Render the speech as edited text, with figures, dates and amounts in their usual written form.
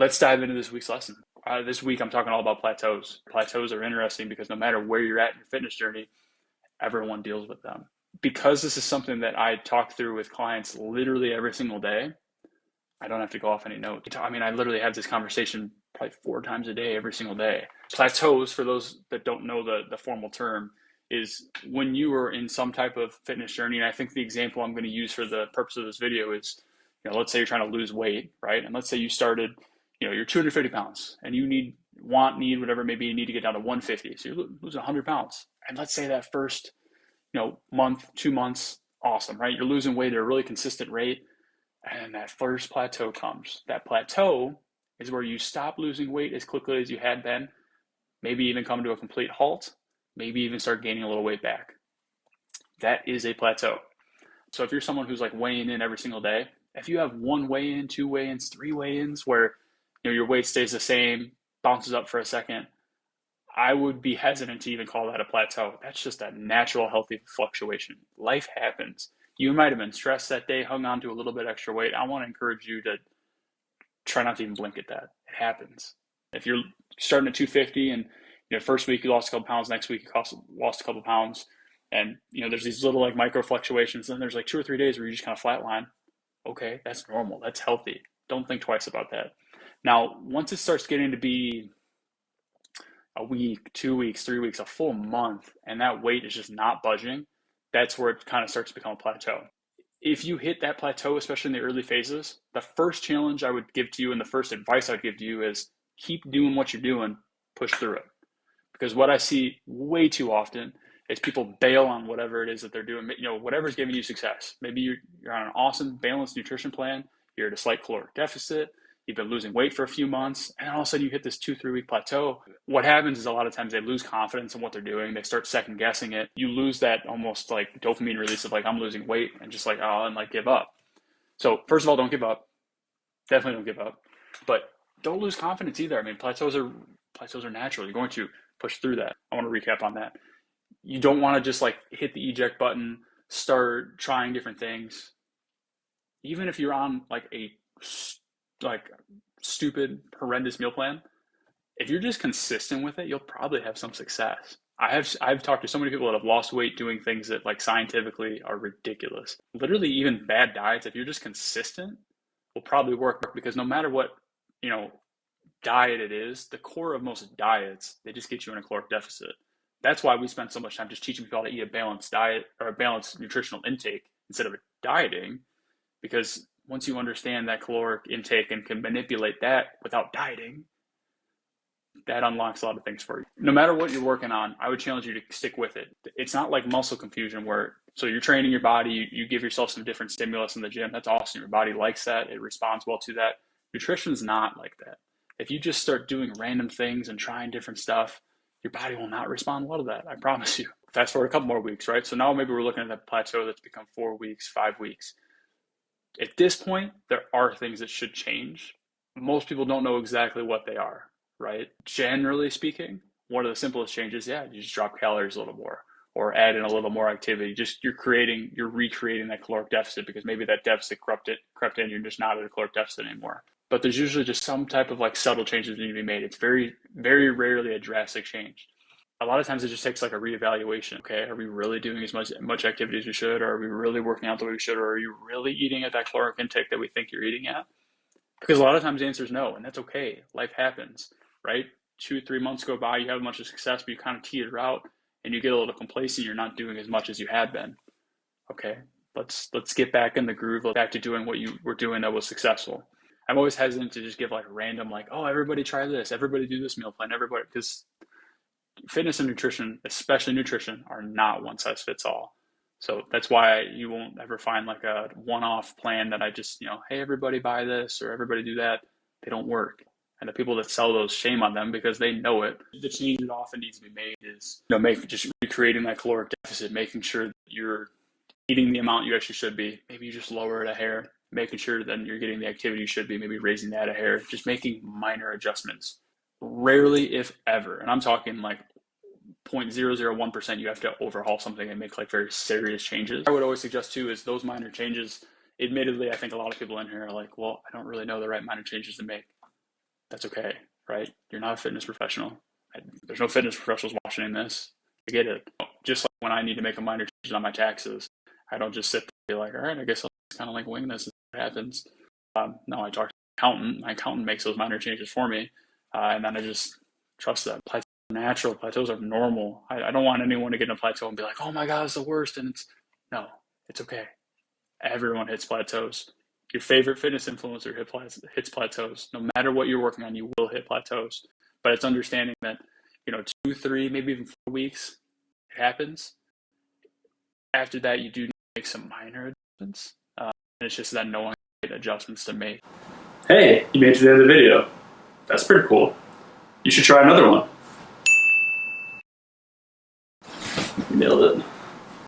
Let's dive into this week's lesson. This week, I'm talking all about plateaus. Plateaus are interesting because no matter where you're at in your fitness journey, everyone deals with them. Because this is something that I talk through with clients literally every single day, I don't have to go off any notes. I mean, I literally have this conversation probably 4 times a day, every single day. Plateaus, for those that don't know the formal term, is when you are in some type of fitness journey. And I think the example I'm going to use for the purpose of this video is, let's say you're trying to lose weight, right? And let's say you started, you're 250 pounds and you need, whatever, maybe you need to get down to 150. So you're losing 100 pounds. And let's say that first, month, 2 months, awesome, right? You're losing weight at a really consistent rate. And that first plateau comes. That plateau is where you stop losing weight as quickly as you had been, maybe even come to a complete halt, maybe even start gaining a little weight back. That is a plateau. So if you're someone who's like weighing in every single day, if you have 1 weigh-in, 2 weigh-ins, 3 weigh-ins where your weight stays the same, bounces up for a second, I would be hesitant to even call that a plateau. That's just a natural, healthy fluctuation. Life happens. You might have been stressed that day, hung on to a little bit extra weight. I want to encourage you to try not to even blink at that. It happens. If you're starting at 250 and first week you lost a couple pounds, next week you lost a couple pounds, and there's these little like micro fluctuations, and there's like 2 or 3 days where you just kind of flatline. Okay, that's normal. That's healthy. Don't think twice about that. Now, once it starts getting to be a week, 2 weeks, 3 weeks, a full month, and that weight is just not budging, that's where it kind of starts to become a plateau. If you hit that plateau, especially in the early phases, the first challenge I would give to you and the first advice I'd give to you is keep doing what you're doing, push through it. Because what I see way too often is people bail on whatever it is that they're doing, whatever's giving you success. Maybe you're on an awesome balanced nutrition plan, you're at a slight caloric deficit, you've been losing weight for a few months, and all of a sudden you hit this 2-3 week plateau. What happens is a lot of times they lose confidence in what they're doing. They start second guessing it. You lose that almost like dopamine release of like, I'm losing weight, and just like, and like give up. So first of all, don't give up. Definitely don't give up. But don't lose confidence either. I mean, plateaus are natural. You're going to push through that. I want to recap on that. You don't want to just like hit the eject button, start trying different things. Even if you're on like a stupid, horrendous meal plan, if you're just consistent with it, you'll probably have some success. I've talked to so many people that have lost weight doing things that like scientifically are ridiculous. Literally, even bad diets, if you're just consistent, will probably work, because no matter what, diet it is, the core of most diets, they just get you in a caloric deficit. That's why we spend so much time just teaching people how to eat a balanced diet or a balanced nutritional intake instead of dieting, because once you understand that caloric intake and can manipulate that without dieting, that unlocks a lot of things for you. No matter what you're working on, I would challenge you to stick with it. It's not like muscle confusion where, so you're training your body, you give yourself some different stimulus in the gym. That's awesome. Your body likes that. It responds well to that. Nutrition's not like that. If you just start doing random things and trying different stuff, your body will not respond well to that. I promise you. Fast forward a couple more weeks, right? So now maybe we're looking at that plateau that's become 4 weeks, 5 weeks. At this point, there are things that should change. Most people don't know exactly what they are, right? Generally speaking, one of the simplest changes, you just drop calories a little more or add in a little more activity. Just you're recreating that caloric deficit, because maybe that deficit crept in, you're just not at a caloric deficit anymore. But there's usually just some type of like subtle changes that need to be made. It's very, very rarely a drastic change. A lot of times it just takes like a reevaluation. Okay, are we really doing as much activity as we should? Or are we really working out the way we should? Or are you really eating at that caloric intake that we think you're eating at? Because a lot of times the answer is no, and that's okay. Life happens, right? 2-3 months go by, you have a bunch of success, but you kind of teeter out and you get a little complacent. You're not doing as much as you had been. Okay, let's get back in the groove, back to doing what you were doing that was successful. I'm always hesitant to just give like random, like, oh, everybody try this, everybody do this meal plan, everybody, because fitness and nutrition, especially nutrition, are not one size fits all. So that's why you won't ever find like a one-off plan that I just, hey, everybody buy this or everybody do that. They don't work. And the people that sell those, shame on them, because they know it. The change that often needs to be made is, just recreating that caloric deficit, making sure that you're eating the amount you actually should be. Maybe you just lower it a hair, making sure that you're getting the activity you should be, maybe raising that a hair, just making minor adjustments. Rarely, if ever, and I'm talking like 0.001%, you have to overhaul something and make like very serious changes. I would always suggest too is those minor changes. Admittedly, I think a lot of people in here are like, well, I don't really know the right minor changes to make. That's okay, right? You're not a fitness professional. There's no fitness professionals watching this. I get it. Just like when I need to make a minor change on my taxes, I don't just sit there and be like, all right, I guess I'll just kind of like wing this and see what happens. No, I talk to my accountant. My accountant makes those minor changes for me, and then I just trust that. Plateaus are natural. Plateaus are normal. I don't want anyone to get in a plateau and be like, oh my God, it's the worst. And no, it's okay. Everyone hits plateaus. Your favorite fitness influencer hits plateaus. No matter what you're working on, you will hit plateaus. But it's understanding that, 2, 3, maybe even 4 weeks, it happens. After that, you do make some minor adjustments. And it's just that knowing what adjustments to make. Hey, you made it to the end of the video. That's pretty cool. You should try another one. You nailed it.